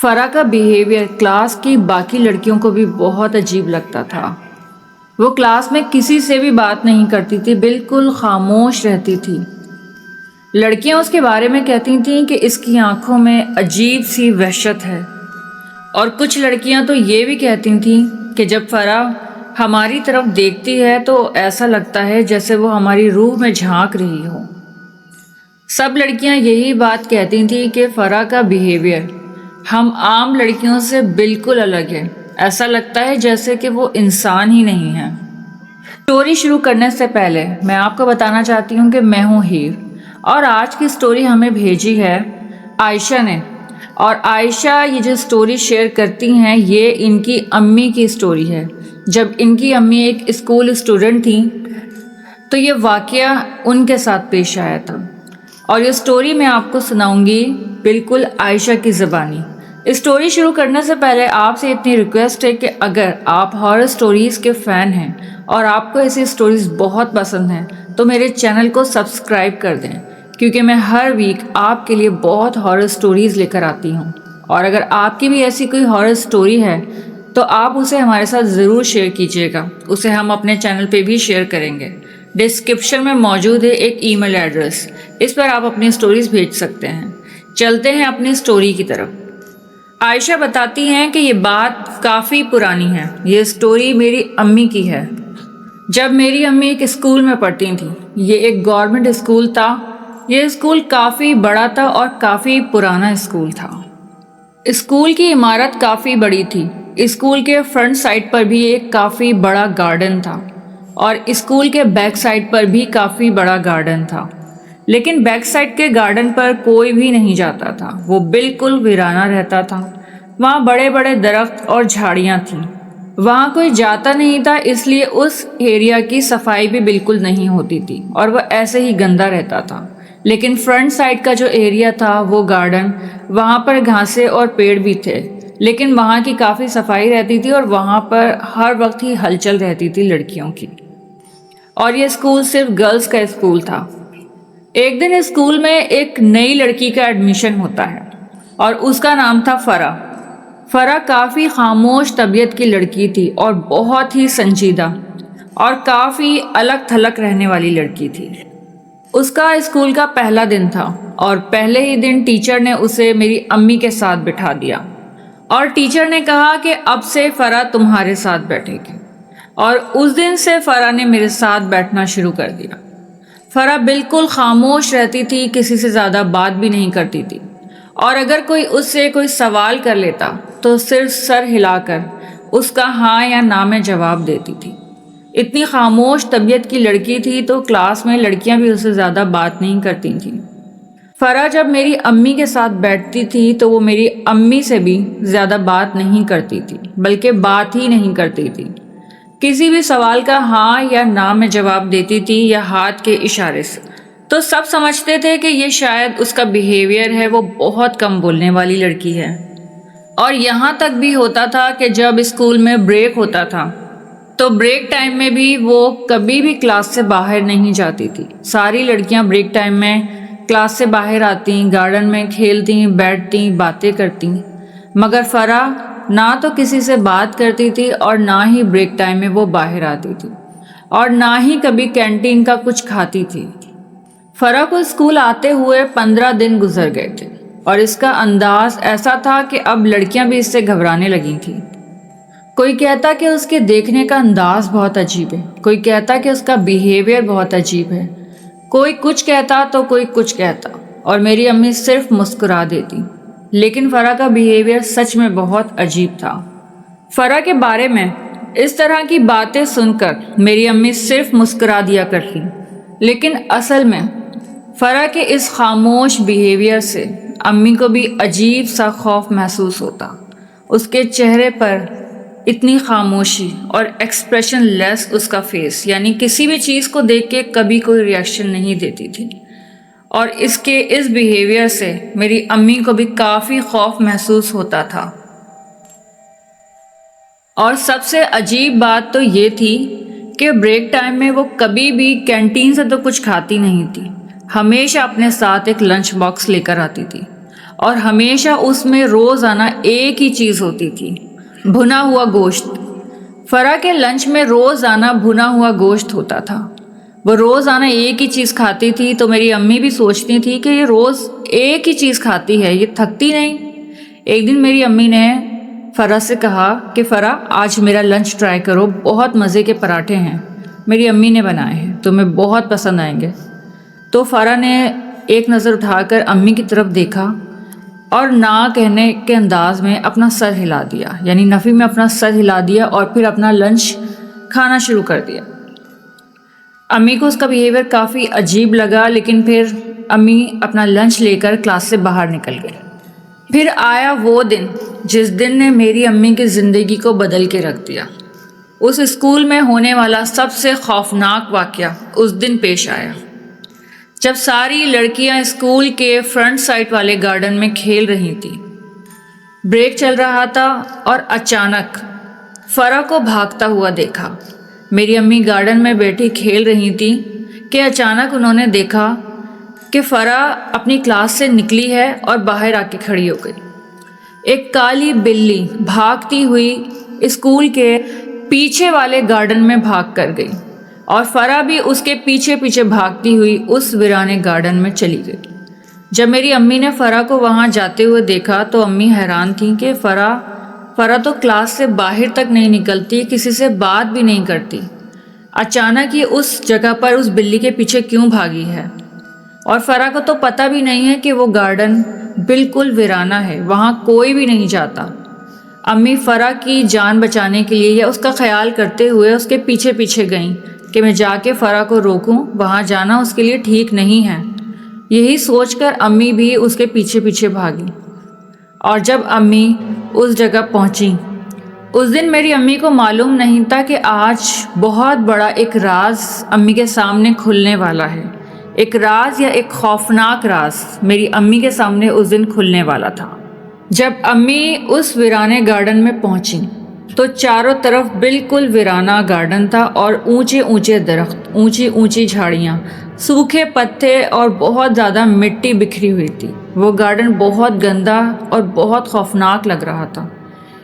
فرا کا behaviour class کی باقی لڑکیوں کو بھی بہت عجیب لگتا تھا۔ وہ کلاس میں کسی سے بھی بات نہیں کرتی تھی، بالکل خاموش رہتی تھی۔ لڑکیاں اس کے بارے میں کہتی تھیں کہ اس کی آنکھوں میں عجیب سی وحشت ہے، اور کچھ لڑکیاں تو یہ بھی کہتی تھیں کہ جب فرا ہماری طرف دیکھتی ہے تو ایسا لگتا ہے جیسے وہ ہماری روح میں جھانک رہی ہو۔ سب لڑکیاں یہی بات کہتی تھیں کہ فرا کا بیہیویئر ہم عام لڑکیوں سے بالکل الگ ہے، ایسا لگتا ہے جیسے کہ وہ انسان ہی نہیں ہے۔ اسٹوری شروع کرنے سے پہلے میں آپ کو بتانا چاہتی ہوں کہ میں ہوں ہیر، اور آج کی اسٹوری ہمیں بھیجی ہے عائشہ نے۔ اور عائشہ یہ جو اسٹوری شیئر کرتی ہیں یہ ان کی امی کی اسٹوری ہے۔ جب ان کی امی ایک اسکول اسٹوڈنٹ تھیں تو یہ واقعہ ان کے ساتھ پیش آیا تھا، اور یہ اسٹوری میں آپ کو سناؤں گی بالکل عائشہ کی زبانی۔ اسٹوری شروع کرنے سے پہلے آپ سے اتنی ریکویسٹ ہے کہ اگر آپ ہارر اسٹوریز کے فین ہیں اور آپ کو ایسی اسٹوریز بہت پسند ہیں تو میرے چینل کو سبسکرائب کر دیں، کیونکہ میں ہر ویک آپ کے لیے بہت ہارر اسٹوریز لے کر آتی ہوں۔ اور اگر آپ کی بھی ایسی کوئی ہارر اسٹوری ہے تو آپ اسے ہمارے ساتھ ضرور شیئر کیجیے گا، اسے ہم اپنے چینل پہ بھی شیئر کریں گے۔ ڈسکرپشن میں موجود ہے ایک ای میل ایڈریس، اس پر آپ اپنی اسٹوریز بھیج سکتے ہیں۔ چلتے ہیں اپنی اسٹوری کی طرف۔ عائشہ بتاتی ہیں کہ یہ بات کافی پرانی ہے، یہ اسٹوری میری امی کی ہے۔ جب میری امی ایک اسکول میں پڑھتی تھیں، یہ ایک گورنمنٹ اسکول تھا۔ یہ اسکول کافی بڑا تھا اور کافی پرانا اسکول تھا۔ اسکول کی عمارت کافی بڑی تھی۔ اسکول کے فرنٹ سائڈ پر بھی ایک کافی بڑا گارڈن تھا، اور اسکول کے بیک سائڈ پر بھی کافی بڑا گارڈن تھا، لیکن بیک سائڈ کے گارڈن پر کوئی بھی نہیں جاتا تھا، وہ بالکل ویرانہ رہتا تھا۔ وہاں بڑے بڑے درخت اور جھاڑیاں تھیں، وہاں کوئی جاتا نہیں تھا، اس لیے اس ایریا کی صفائی بھی بالکل نہیں ہوتی تھی اور وہ ایسے ہی گندا رہتا تھا۔ لیکن فرنٹ سائڈ کا جو ایریا تھا وہ گارڈن، وہاں پر گھاسیں اور پیڑ بھی تھے، لیکن وہاں کی کافی صفائی رہتی تھی اور وہاں پر ہر وقت ہی ہلچل رہتی تھی لڑکیوں کی۔ اور یہ اسکول صرف گرلز کا اسکول تھا۔ ایک دن اسکول میں ایک نئی لڑکی کا ایڈمیشن ہوتا ہے اور اس کا نام تھا فرا۔ فرا کافی خاموش طبیعت کی لڑکی تھی اور بہت ہی سنجیدہ اور کافی الگ تھلگ رہنے والی لڑکی تھی۔ اس کا اسکول کا پہلا دن تھا اور پہلے ہی دن ٹیچر نے اسے میری امی کے ساتھ بٹھا دیا، اور ٹیچر نے کہا کہ اب سے فرا تمہارے ساتھ بیٹھے گی، اور اس دن سے فرا نے میرے ساتھ بیٹھنا شروع کر دیا۔ فرا بالکل خاموش رہتی تھی، کسی سے زیادہ بات بھی نہیں کرتی تھی، اور اگر کوئی اس سے کوئی سوال کر لیتا تو صرف سر ہلا کر اس کا ہاں یا نہ میں جواب دیتی تھی۔ اتنی خاموش طبیعت کی لڑکی تھی تو کلاس میں لڑکیاں بھی اس سے زیادہ بات نہیں کرتی تھیں۔ فرا جب میری امی کے ساتھ بیٹھتی تھی تو وہ میری امی سے بھی زیادہ بات نہیں کرتی تھی، بلکہ بات ہی نہیں کرتی تھی۔ کسی بھی سوال کا ہاں یا نہ میں جواب دیتی تھی یا ہاتھ کے اشارے سے، تو سب سمجھتے تھے کہ یہ شاید اس کا بیہیویئر ہے، وہ بہت کم بولنے والی لڑکی ہے۔ اور یہاں تک بھی ہوتا تھا کہ جب اسکول میں بریک ہوتا تھا تو بریک ٹائم میں بھی وہ کبھی بھی کلاس سے باہر نہیں جاتی تھی۔ ساری لڑکیاں بریک ٹائم میں کلاس سے باہر آتی، گارڈن میں کھیلتی، بیٹھتی، باتیں کرتی، مگر فرا نہ تو کسی سے بات کرتی تھی اور نہ ہی بریک ٹائم میں وہ باہر آتی تھی، اور نہ ہی کبھی کینٹین کا کچھ کھاتی تھی۔ فرا کو اسکول آتے ہوئے 15 دن گزر گئے تھے، اور اس کا انداز ایسا تھا کہ اب لڑکیاں بھی اس سے گھبرانے لگی تھیں۔ کوئی کہتا کہ اس کے دیکھنے کا انداز بہت عجیب ہے، کوئی کہتا کہ اس کا بیہیویئر بہت عجیب ہے، کوئی کچھ کہتا تو کوئی کچھ کہتا، اور میری امی صرف مسکرا دیتی۔ لیکن فرا کا بیہیویئر سچ میں بہت عجیب تھا۔ فرا کے بارے میں اس طرح کی باتیں سن کر میری امی صرف مسکرا دیا کرتی، لیکن اصل میں فرا کے اس خاموش بیہیویئر سے امی کو بھی عجیب سا خوف محسوس ہوتا۔ اس کے چہرے پر اتنی خاموشی اور ایکسپریشن لیس اس کا فیس، یعنی کسی بھی چیز کو دیکھ کے کبھی کوئی ریئیکشن نہیں دیتی تھی، اور اس کے اس بیہیویئر سے میری امی کو بھی کافی خوف محسوس ہوتا تھا۔ اور سب سے عجیب بات تو یہ تھی کہ بریک ٹائم میں وہ کبھی بھی کینٹین سے تو کچھ کھاتی نہیں تھی، ہمیشہ اپنے ساتھ ایک لنچ باکس لے کر آتی تھی، اور ہمیشہ اس میں روزانہ ایک ہی چیز ہوتی تھی، بھنا ہوا گوشت۔ فرا کے لنچ میں روزانہ بھنا ہوا گوشت ہوتا تھا۔ وہ روزانہ ایک ہی چیز کھاتی تھی، تو میری امی بھی سوچتی تھی کہ یہ روز ایک ہی چیز کھاتی ہے، یہ تھکتی نہیں۔ ایک دن میری امی نے فرا سے کہا کہ فرا آج میرا لنچ ٹرائی کرو، بہت مزے کے پراٹھے ہیں، میری امی نے بنائے ہیں، تمہیں بہت پسند آئیں گے۔ تو فرا نے ایک نظر اٹھا کر امی کی طرف دیکھا اور نہ کہنے کے انداز میں اپنا سر ہلا دیا، یعنی نفی میں اپنا سر ہلا دیا، اور پھر اپنا لنچ کھانا شروع کر دیا۔ امی کو اس کا بیہیویئر کافی عجیب لگا، لیکن پھر امی اپنا لنچ لے کر کلاس سے باہر نکل گئی۔ پھر آیا وہ دن جس دن نے میری امی کی زندگی کو بدل کے رکھ دیا۔ اس اسکول میں ہونے والا سب سے خوفناک واقعہ اس دن پیش آیا، جب ساری لڑکیاں اسکول کے فرنٹ سائڈ والے گارڈن میں کھیل رہی تھیں۔ بریک چل رہا تھا اور اچانک فرا کو بھاگتا ہوا دیکھا۔ میری امی گارڈن میں بیٹھی کھیل رہی تھیں کہ اچانک انہوں نے دیکھا کہ فرا اپنی کلاس سے نکلی ہے اور باہر آ کے کھڑی ہو گئی۔ ایک کالی بلی بھاگتی ہوئی اسکول کے پیچھے والے گارڈن میں بھاگ کر گئی، اور فرا بھی اس کے پیچھے پیچھے بھاگتی ہوئی اس ویرانے گارڈن میں چلی گئی۔ جب میری امی نے فرا کو وہاں جاتے ہوئے دیکھا تو امی حیران تھیں کہ فرا تو کلاس سے باہر تک نہیں نکلتی، کسی سے بات بھی نہیں کرتی، اچانک ہی اس جگہ پر اس بلی کے پیچھے کیوں بھاگی ہے؟ اور فرا کو تو پتہ بھی نہیں ہے کہ وہ گارڈن بالکل ویرانہ ہے، وہاں کوئی بھی نہیں جاتا۔ امی فرا کی جان بچانے کے لیے یا اس کا خیال کرتے ہوئے اس کے پیچھے پیچھے گئیں کہ میں جا کے فرا کو روکوں، وہاں جانا اس کے لیے ٹھیک نہیں ہے۔ یہی سوچ کر امی بھی اس کے پیچھے پیچھے بھاگی، اور جب امی اس جگہ پہنچی، اس دن میری امی کو معلوم نہیں تھا کہ آج بہت بڑا ایک راز امی کے سامنے کھلنے والا ہے۔ ایک راز یا ایک خوفناک راز میری امی کے سامنے اس دن کھلنے والا تھا۔ جب امی اس ویرانے گارڈن میں پہنچی تو چاروں طرف بالکل ویرانہ گارڈن تھا، اور اونچے اونچے درخت، اونچی اونچی جھاڑیاں، سوکھے پتے اور بہت زیادہ مٹی بکھری ہوئی تھی۔ وہ گارڈن بہت گندا اور بہت خوفناک لگ رہا تھا،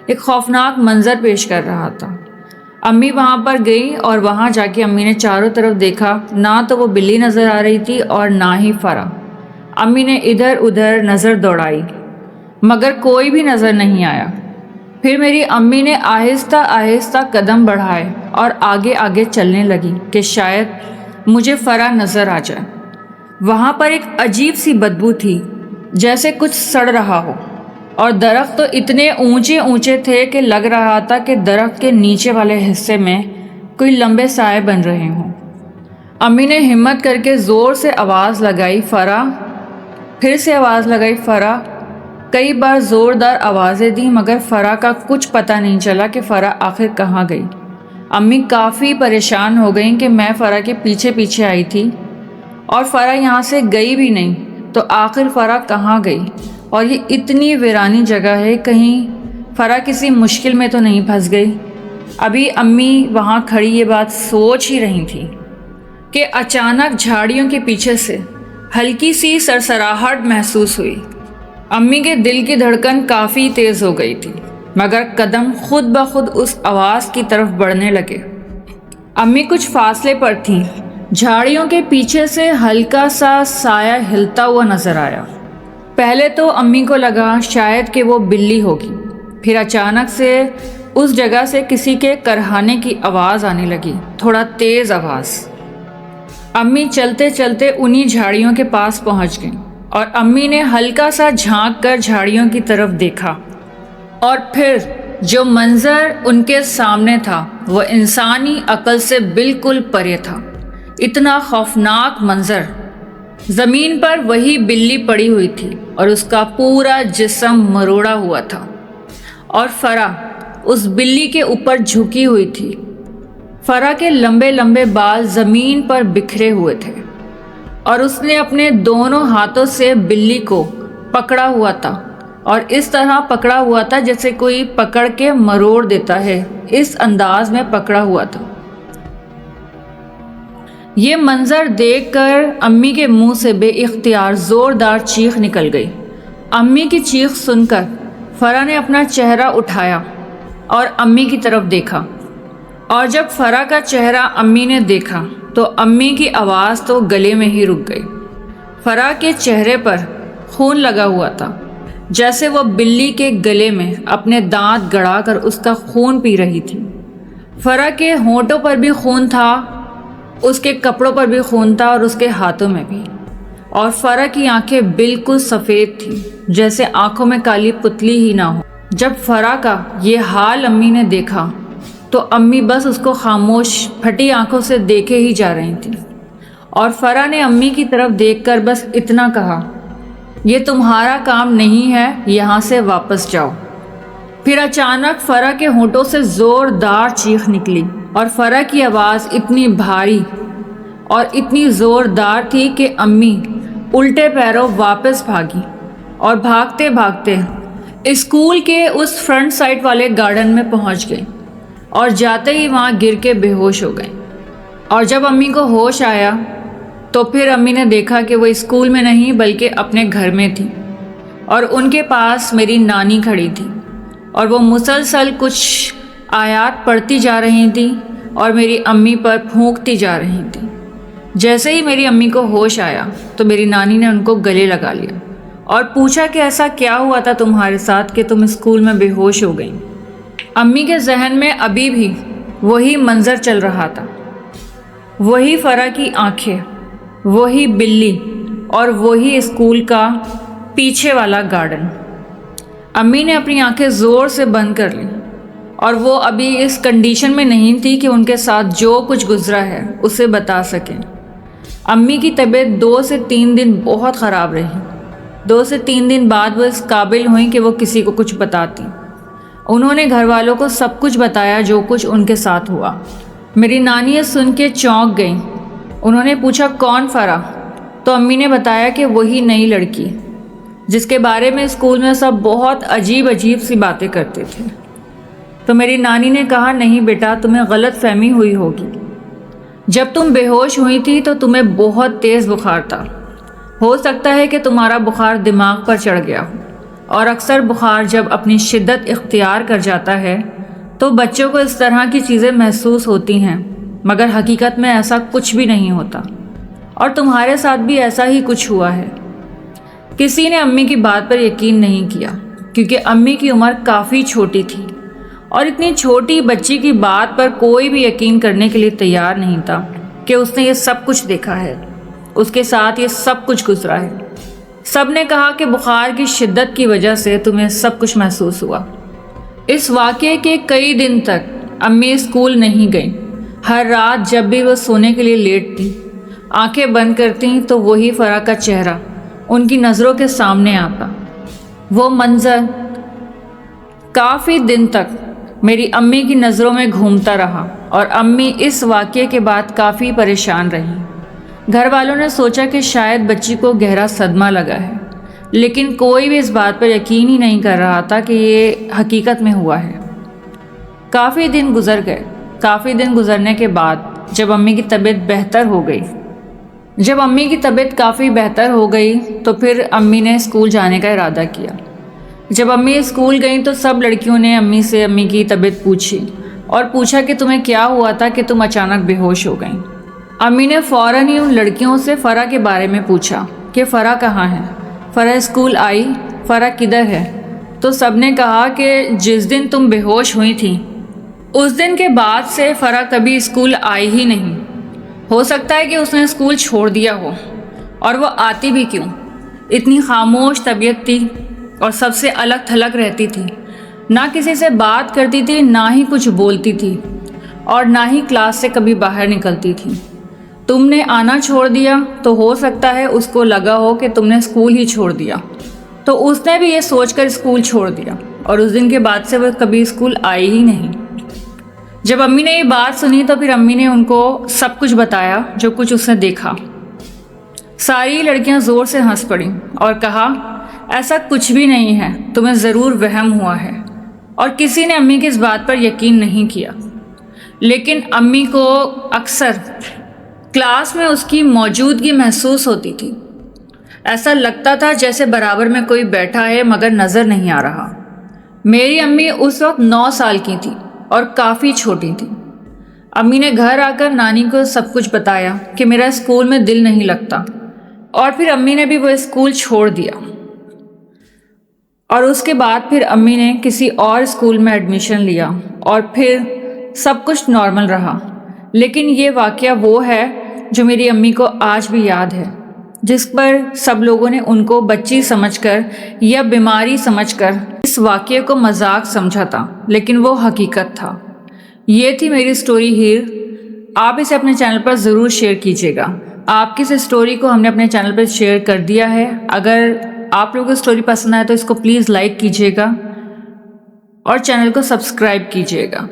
ایک خوفناک منظر پیش کر رہا تھا۔ امی وہاں پر گئی اور وہاں جا کے امی نے چاروں طرف دیکھا، نہ تو وہ بلی نظر آ رہی تھی اور نہ ہی فرا۔ امی نے ادھر ادھر نظر دوڑائی مگر کوئی بھی نظر نہیں آیا۔ پھر میری امی نے آہستہ آہستہ قدم بڑھائے اور آگے آگے چلنے لگی کہ شاید مجھے فرا نظر آ جائے۔ وہاں پر ایک عجیب سی بدبو تھی، جیسے کچھ سڑ رہا ہو، اور درخت تو اتنے اونچے اونچے تھے کہ لگ رہا تھا کہ درخت کے نیچے والے حصے میں کوئی لمبے سائے بن رہے ہوں۔ امی نے ہمت کر کے زور سے آواز لگائی، فرا! پھر سے آواز لگائی، فرا! کئی بار زوردار آوازیں دیں مگر فرا کا کچھ پتہ نہیں چلا کہ فرا آخر کہاں گئی۔ امی کافی پریشان ہو گئیں کہ میں فرا کے پیچھے پیچھے آئی تھی اور فرا یہاں سے گئی بھی نہیں، تو آخر فرا کہاں گئی؟ اور یہ اتنی ویرانی جگہ ہے، کہیں فرا کسی مشکل میں تو نہیں پھنس گئی؟ ابھی امی وہاں کھڑی یہ بات سوچ ہی رہی تھی کہ اچانک جھاڑیوں کے پیچھے سے ہلکی سی سرسراہٹ محسوس ہوئی۔ امی کے دل کی دھڑکن کافی تیز ہو گئی تھی، مگر قدم خود بخود اس آواز کی طرف بڑھنے لگے۔ امی کچھ فاصلے پر تھیں، جھاڑیوں کے پیچھے سے ہلکا سا سایہ ہلتا ہوا نظر آیا۔ پہلے تو امی کو لگا شاید کہ وہ بلی ہوگی، پھر اچانک سے اس جگہ سے کسی کے کرہانے کی آواز آنے لگی، تھوڑا تیز آواز۔ امی چلتے چلتے انہی جھاڑیوں کے پاس پہنچ گئیں، اور امی نے ہلکا سا جھانک کر جھاڑیوں کی طرف دیکھا، اور پھر جو منظر ان کے سامنے تھا وہ انسانی عقل سے بالکل پرے تھا۔ اتنا خوفناک منظر! زمین پر وہی بلی پڑی ہوئی تھی اور اس کا پورا جسم مروڑا ہوا تھا، اور فرا اس بلی کے اوپر جھکی ہوئی تھی۔ فرا کے لمبے لمبے بال زمین پر بکھرے ہوئے تھے، اور اس نے اپنے دونوں ہاتھوں سے بلی کو پکڑا ہوا تھا، اور اس طرح پکڑا ہوا تھا جیسے کوئی پکڑ کے مروڑ دیتا ہے، اس انداز میں پکڑا ہوا تھا۔ یہ منظر دیکھ کر امی کے منہ سے بے اختیار زوردار چیخ نکل گئی۔ امی کی چیخ سن کر فرح نے اپنا چہرہ اٹھایا اور امی کی طرف دیکھا، اور جب فرح کا چہرہ امی نے دیکھا تو امی کی آواز تو گلے میں ہی رک گئی۔ فرح کے چہرے پر خون لگا ہوا تھا، جیسے وہ بلی کے گلے میں اپنے دانت گڑا کر اس کا خون پی رہی تھی۔ فرح کے ہونٹوں پر بھی خون تھا، اس کے کپڑوں پر بھی خون تھا اور اس کے ہاتھوں میں بھی، اور فرح کی آنکھیں بالکل سفید تھیں، جیسے آنکھوں میں کالی پتلی ہی نہ ہو۔ جب فرح کا یہ حال امی نے دیکھا تو امی بس اس کو خاموش پھٹی آنکھوں سے دیکھے ہی جا رہی تھیں، اور فرح نے امی کی طرف دیکھ کر بس اتنا کہا، یہ تمہارا کام نہیں ہے، یہاں سے واپس جاؤ۔ پھر اچانک فرح کے ہونٹوں سے زوردار چیخ نکلی، اور فرح کی آواز اتنی بھاری اور اتنی زوردار تھی کہ امی الٹے پیروں واپس بھاگی، اور بھاگتے بھاگتے اسکول کے اس فرنٹ سائڈ والے گارڈن میں پہنچ گئی، اور جاتے ہی وہاں گر کے بے ہوش ہو گئی۔ اور جب امی کو ہوش آیا تو پھر امی نے دیکھا کہ وہ اسکول میں نہیں بلکہ اپنے گھر میں تھی، اور ان کے پاس میری نانی کھڑی تھی، اور وہ مسلسل کچھ آیات پڑھتی جا رہی تھی اور میری امی پر پھونکتی جا رہی تھی۔ جیسے ہی میری امی کو ہوش آیا تو میری نانی نے ان کو گلے لگا لیا اور پوچھا کہ ایسا کیا ہوا تھا تمہارے ساتھ کہ تم اسکول میں بے ہوش ہو گئیں۔ امی کے ذہن میں ابھی بھی وہی منظر چل رہا تھا، وہی فرح کی آنکھیں، وہی بلی، اور وہی اسکول کا پیچھے والا گارڈن۔ امی نے اپنی آنکھیں زور سے بند کر لیں، اور وہ ابھی اس کنڈیشن میں نہیں تھی کہ ان کے ساتھ جو کچھ گزرا ہے اسے بتا سکیں۔ امی کی طبیعت 2 سے 3 دن بہت خراب رہی۔ 2 سے 3 دن بعد وہ اس قابل ہوئیں کہ وہ کسی کو کچھ بتاتی۔ انہوں نے گھر والوں کو سب کچھ بتایا جو کچھ ان کے ساتھ ہوا۔ میری نانی یہ سن کے چونک گئیں۔ انہوں نے پوچھا کون فرح؟ تو امی نے بتایا کہ وہی نئی لڑکی جس کے بارے میں اسکول میں سب بہت عجیب سی باتیں کرتے تھے۔ تو میری نانی نے کہا نہیں بیٹا، تمہیں غلط فہمی ہوئی ہوگی۔ جب تم بے ہوش ہوئی تھی تو تمہیں بہت تیز بخار تھا۔ ہو سکتا ہے کہ تمہارا بخار دماغ پر چڑھ گیا ہو، اور اکثر بخار جب اپنی شدت اختیار کر جاتا ہے تو بچوں کو اس طرح کی چیزیں محسوس ہوتی ہیں، مگر حقیقت میں ایسا کچھ بھی نہیں ہوتا، اور تمہارے ساتھ بھی ایسا ہی کچھ ہوا ہے۔ کسی نے امی کی بات پر یقین نہیں کیا، کیونکہ امی کی عمر کافی چھوٹی تھی، اور اتنی چھوٹی بچی کی بات پر کوئی بھی یقین کرنے کے لیے تیار نہیں تھا کہ اس نے یہ سب کچھ دیکھا ہے، اس کے ساتھ یہ سب کچھ گزرا ہے۔ سب نے کہا کہ بخار کی شدت کی وجہ سے تمہیں سب کچھ محسوس ہوا۔ اس واقعے کے کئی دن تک امی اسکول نہیں گئیں۔ ہر رات جب بھی وہ سونے کے لیے لیٹتی، آنکھیں بند کرتی تو وہی فرح کا چہرہ ان کی نظروں کے سامنے آتا۔ وہ منظر کافی دن تک میری امی کی نظروں میں گھومتا رہا، اور امی اس واقعے کے بعد کافی پریشان رہی۔ گھر والوں نے سوچا کہ شاید بچی کو گہرا صدمہ لگا ہے، لیکن کوئی بھی اس بات پر یقین ہی نہیں کر رہا تھا کہ یہ حقیقت میں ہوا ہے۔ کافی دن گزر گئے۔ کافی دن گزرنے کے بعد جب امی کی طبیعت کافی بہتر ہو گئی تو پھر امی نے اسکول جانے کا ارادہ کیا۔ جب امی اسکول گئیں تو سب لڑکیوں نے امی سے امی کی طبیعت پوچھی، اور پوچھا کہ تمہیں کیا ہوا تھا کہ تم اچانک بے ہوش ہو گئیں۔ امی نے فوراً ہی ان لڑکیوں سے فرح کے بارے میں پوچھا کہ فرح کہاں ہے، فرح اسکول آئی، فرح کدھر ہے؟ تو سب نے کہا کہ جس دن تم بے ہوش ہوئی تھی اس دن کے بعد سے فرح کبھی اسکول آئی ہی نہیں۔ ہو سکتا ہے کہ اس نے اسکول چھوڑ دیا ہو، اور وہ آتی بھی کیوں؟ اتنی خاموش طبیعت تھی اور سب سے الگ تھلگ رہتی تھی، نہ کسی سے بات کرتی تھی، نہ ہی کچھ بولتی تھی، اور نہ ہی کلاس سے کبھی باہر نکلتی تھی۔ تم نے آنا چھوڑ دیا تو ہو سکتا ہے اس کو لگا ہو کہ تم نے اسکول ہی چھوڑ دیا، تو اس نے بھی یہ سوچ کر اسکول چھوڑ دیا، اور اس دن کے بعد سے وہ کبھی اسکول آئی ہی نہیں۔ جب امی نے یہ بات سنی تو پھر امی نے ان کو سب کچھ بتایا جو کچھ اس نے دیکھا۔ ساری لڑکیاں زور سے ہنس پڑیں اور کہا ایسا کچھ بھی نہیں ہے، تمہیں ضرور وہم ہوا ہے، اور کسی نے امی کی اس بات پر یقین نہیں کیا۔ لیکن امی کو اکثر کلاس میں اس کی موجودگی محسوس ہوتی تھی۔ ایسا لگتا تھا جیسے برابر میں کوئی بیٹھا ہے مگر نظر نہیں آ رہا۔ میری امی اس وقت 9 سال کی تھی اور کافی چھوٹی تھی۔ امی نے گھر آ کر نانی کو سب کچھ بتایا کہ میرا اسکول میں دل نہیں لگتا، اور پھر امی نے بھی وہ اسکول چھوڑ دیا، اور اس کے بعد پھر امی نے کسی اور اسکول میں ایڈمیشن لیا اور پھر سب کچھ نارمل رہا۔ لیکن یہ واقعہ وہ ہے جو میری امی کو آج بھی یاد ہے، جس پر سب لوگوں نے ان کو بچی سمجھ کر یا بیماری سمجھ کر اس واقعے کو مذاق سمجھا تھا، لیکن وہ حقیقت تھا۔ یہ تھی میری سٹوری ہیر۔ آپ اسے اپنے چینل پر ضرور شیئر کیجیے گا۔ آپ کی اس سٹوری کو ہم نے اپنے چینل پر شیئر کر دیا ہے۔ اگر آپ لوگوں کو سٹوری پسند آئے تو اس کو پلیز لائک کیجیے گا اور چینل کو سبسکرائب کیجیے گا۔